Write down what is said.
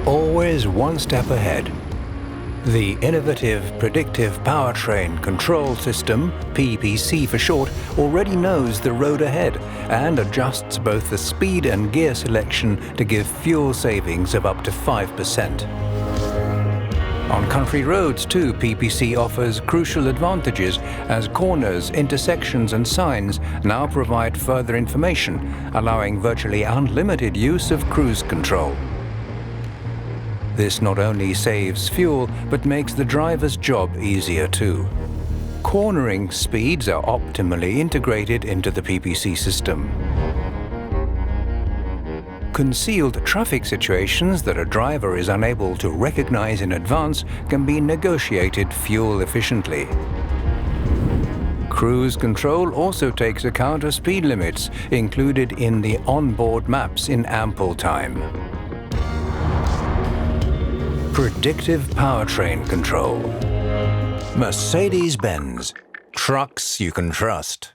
always one step ahead. The innovative Predictive Powertrain Control system, PPC for short, already knows the road ahead and adjusts both the speed and gear selection to give fuel savings of up to 5%. On country roads too, PPC offers crucial advantages as corners, intersections and signs now provide further information, allowing virtually unlimited use of cruise control. This not only saves fuel, but makes the driver's job easier too. Cornering speeds are optimally integrated into the PPC system. Concealed traffic situations that a driver is unable to recognize in advance can be negotiated fuel efficiently. Cruise control also takes account of speed limits included in the onboard maps in ample time. Predictive Powertrain Control. Mercedes-Benz. Trucks you can trust.